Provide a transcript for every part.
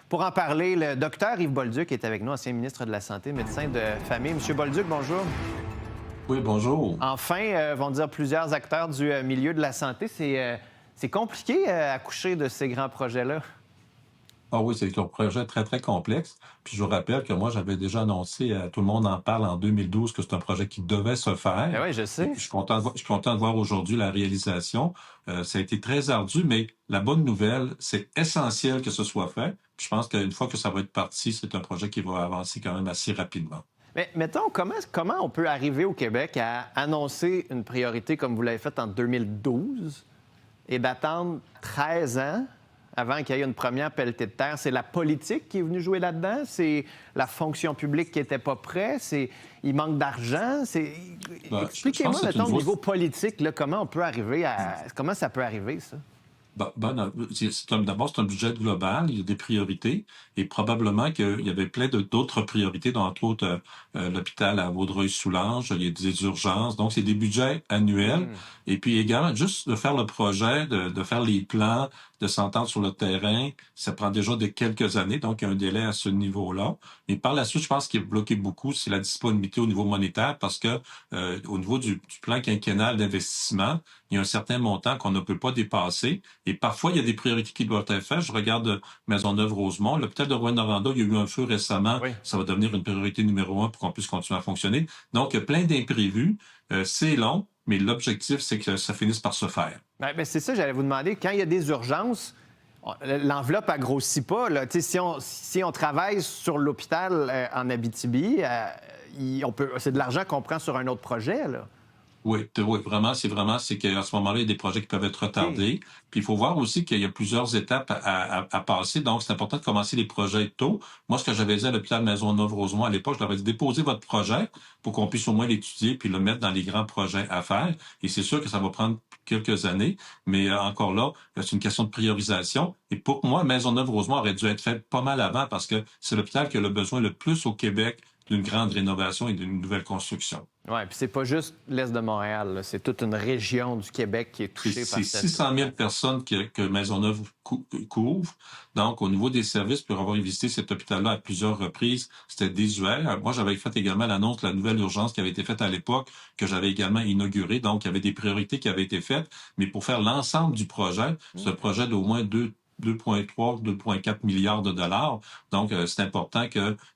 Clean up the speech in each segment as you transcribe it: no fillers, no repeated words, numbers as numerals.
Pour en parler, le docteur Yves Bolduc est avec nous, ancien ministre de la Santé, médecin de famille. Monsieur Bolduc, bonjour. Oui, bonjour. Enfin, vont dire plusieurs acteurs du milieu de la santé, c'est compliqué accoucher de ces grands projets-là. Ah oui, c'est un projet très, très complexe. Puis je vous rappelle que moi, j'avais déjà annoncé, tout le monde en parle en 2012, que c'est un projet qui devait se faire. Ben oui, je Et sais. puis, je suis content de voir aujourd'hui la réalisation. Ça a été très ardu, mais la bonne nouvelle, c'est essentiel que ce soit fait. Puis je pense qu'une fois que ça va être parti, c'est un projet qui va avancer quand même assez rapidement. Mais mettons, comment on peut arriver au Québec à annoncer une priorité comme vous l'avez fait en 2012 et d'attendre 13 ans avant qu'il y ait une première pelletée de terre? C'est la politique qui est venue jouer là-dedans? C'est la fonction publique qui n'était pas prête? Il manque d'argent? Expliquez-moi, mettons, au niveau politique, là, comment on peut arriver à... Comment ça peut arriver, ça? D'abord, c'est un budget global, il y a des priorités, et probablement qu'il y avait plein d'autres priorités, dont entre autres l'hôpital à Vaudreuil-Soulanges, il y a des urgences, donc c'est des budgets annuels, et puis également, juste de faire le projet, de faire les plans, de s'entendre sur le terrain, ça prend déjà de quelques années, donc il y a un délai à ce niveau-là. Mais par la suite, je pense qu'il est bloqué beaucoup, c'est la disponibilité au niveau monétaire, parce que au niveau du plan quinquennal d'investissement, il y a un certain montant qu'on ne peut pas dépasser. Et parfois, il y a des priorités qui doivent être faites. Je regarde Maisonneuve-Rosemont. L'hôpital de Rouyn-Noranda, il y a eu un feu récemment. Oui. Ça va devenir une priorité numéro 1 pour qu'on puisse continuer à fonctionner. Donc, il y a plein d'imprévus. C'est long, mais l'objectif, c'est que ça finisse par se faire. Bien, c'est ça, j'allais vous demander. Quand il y a des urgences, l'enveloppe, elle grossit pas. Là. Si on travaille sur l'hôpital en Abitibi, c'est de l'argent qu'on prend sur un autre projet, là. Oui, vraiment, c'est qu'à ce moment-là, il y a des projets qui peuvent être retardés. Okay. Puis il faut voir aussi qu'il y a plusieurs étapes à passer. Donc, c'est important de commencer les projets tôt. Moi, ce que j'avais dit à l'hôpital Maisonneuve-Rosemont à l'époque, je leur avais dit déposez votre projet pour qu'on puisse au moins l'étudier puis le mettre dans les grands projets à faire. Et c'est sûr que ça va prendre quelques années, mais encore là, c'est une question de priorisation. Et pour moi, Maisonneuve-Rosemont aurait dû être fait pas mal avant parce que c'est l'hôpital qui a le besoin le plus au Québec d'une grande rénovation et d'une nouvelle construction. Oui, puis c'est pas juste l'Est de Montréal, là. C'est toute une région du Québec qui est touchée par cette... C'est 600 000 personnes que Maisonneuve couvre. Donc, au niveau des services, pour avoir visité cet hôpital-là à plusieurs reprises, c'était désuet. Moi, j'avais fait également l'annonce de la nouvelle urgence qui avait été faite à l'époque, que j'avais également inaugurée. Donc, il y avait des priorités qui avaient été faites. Mais pour faire l'ensemble du projet, c'est un projet d'au moins 2,3, 2,4 milliards de dollars. Donc, c'est important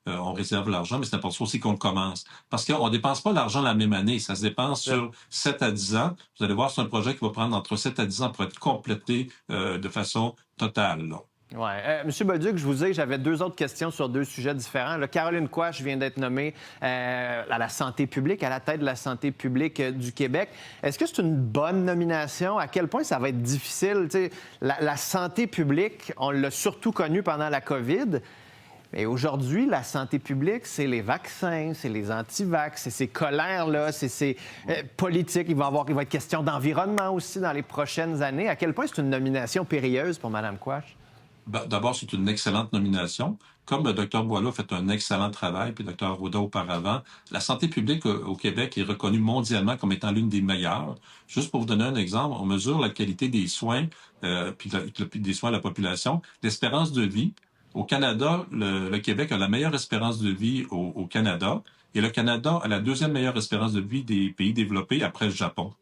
on réserve l'argent, mais c'est important aussi qu'on le commence. Parce qu'on ne dépense pas l'argent la même année. Ça se dépense sur 7 à 10 ans. Vous allez voir, c'est un projet qui va prendre entre 7 à 10 ans pour être complété de façon totale, là. Oui. Monsieur Bolduc, je vous dis, j'avais deux autres questions sur deux sujets différents. Là, Caroline Quach vient d'être nommée à la santé publique, à la tête de la santé publique du Québec. Est-ce que c'est une bonne nomination? À quel point ça va être difficile? La santé publique, on l'a surtout connue pendant la COVID. Mais aujourd'hui, la santé publique, c'est les vaccins, c'est les anti-vax, c'est ces colères-là, c'est politique. Il va être question d'environnement aussi dans les prochaines années. À quel point c'est une nomination périlleuse pour Mme Quach? D'abord, c'est une excellente nomination. Comme le Dr Boileau a fait un excellent travail, puis le Dr Roda auparavant, la santé publique au Québec est reconnue mondialement comme étant l'une des meilleures. Juste pour vous donner un exemple, on mesure la qualité des soins, puis des soins à la population. L'espérance de vie, au Canada, le Québec a la meilleure espérance de vie au Canada, et le Canada a la deuxième meilleure espérance de vie des pays développés après le Japon.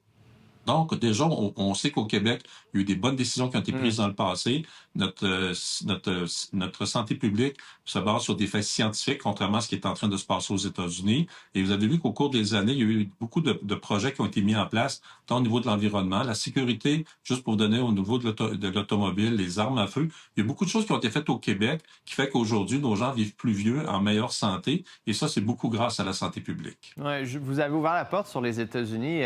Donc, déjà, on sait qu'au Québec, il y a eu des bonnes décisions qui ont été prises dans le passé. Notre santé publique se base sur des faits scientifiques, contrairement à ce qui est en train de se passer aux États-Unis. Et vous avez vu qu'au cours des années, il y a eu beaucoup de projets qui ont été mis en place, tant au niveau de l'environnement, la sécurité, juste pour vous donner au niveau de l'automobile, les armes à feu. Il y a beaucoup de choses qui ont été faites au Québec qui fait qu'aujourd'hui, nos gens vivent plus vieux, en meilleure santé. Et ça, c'est beaucoup grâce à la santé publique. Ouais, vous avez ouvert la porte sur les États-Unis.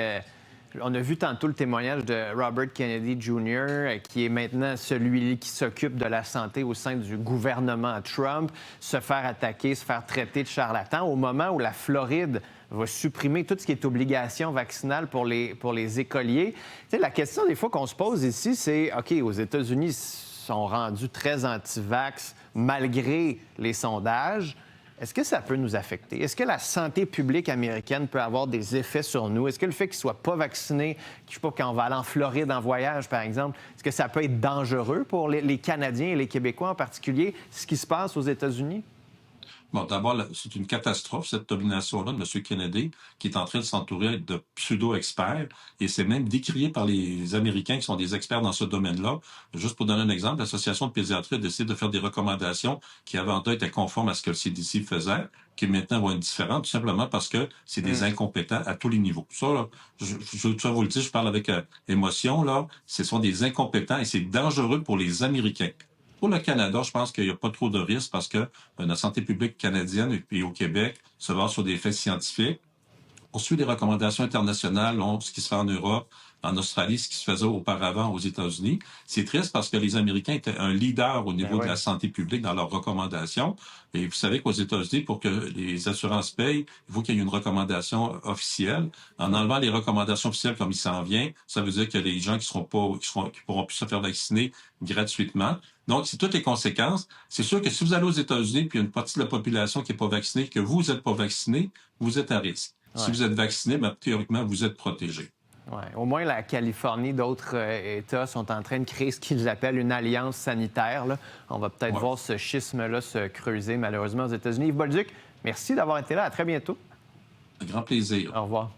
On a vu tantôt le témoignage de Robert Kennedy Jr., qui est maintenant celui qui s'occupe de la santé au sein du gouvernement Trump, se faire attaquer, se faire traiter de charlatan au moment où la Floride va supprimer tout ce qui est obligation vaccinale pour les écoliers. Tu sais, la question des fois qu'on se pose ici, c'est, OK, aux États-Unis, ils sont rendus très anti-vax malgré les sondages. Est-ce que ça peut nous affecter? Est-ce que la santé publique américaine peut avoir des effets sur nous? Est-ce que le fait qu'ils ne soient pas vaccinés, je sais pas, quand on va aller en Floride en voyage, par exemple, est-ce que ça peut être dangereux pour les Canadiens et les Québécois en particulier, ce qui se passe aux États-Unis? Bon, d'abord, c'est une catastrophe, cette nomination-là de M. Kennedy, qui est en train de s'entourer de pseudo-experts, et c'est même décrié par les Américains qui sont des experts dans ce domaine-là. Juste pour donner un exemple, l'Association de pédiatrie a décidé de faire des recommandations qui avant étaient conformes à ce que le CDC faisait, qui maintenant vont être différentes, tout simplement parce que c'est des incompétents à tous les niveaux. Ça, là, je vous le dis, je parle avec émotion, là, ce sont des incompétents et c'est dangereux pour les Américains. Pour le Canada, je pense qu'il n'y a pas trop de risques parce que la santé publique canadienne et puis au Québec se base sur des faits scientifiques. On suit les recommandations internationales, ce qui se fait en Europe, en Australie, ce qui se faisait auparavant aux États-Unis. C'est triste parce que les Américains étaient un leader au niveau de la santé publique dans leurs recommandations. Et vous savez qu'aux États-Unis, pour que les assurances payent, il faut qu'il y ait une recommandation officielle. En enlevant les recommandations officielles comme il s'en vient, ça veut dire que les gens qui pourront plus se faire vacciner gratuitement. Donc, c'est toutes les conséquences. C'est sûr que si vous allez aux États-Unis, puis il y a une partie de la population qui n'est pas vaccinée, que vous n'êtes pas vacciné, vous êtes à risque. Si vous êtes vacciné, bien, théoriquement, vous êtes protégé. Ouais. Au moins, la Californie, d'autres États sont en train de créer ce qu'ils appellent une alliance sanitaire. Là. On va peut-être voir ce schisme-là se creuser, malheureusement, aux États-Unis. Yves Bolduc, merci d'avoir été là. À très bientôt. Un grand plaisir. Au revoir.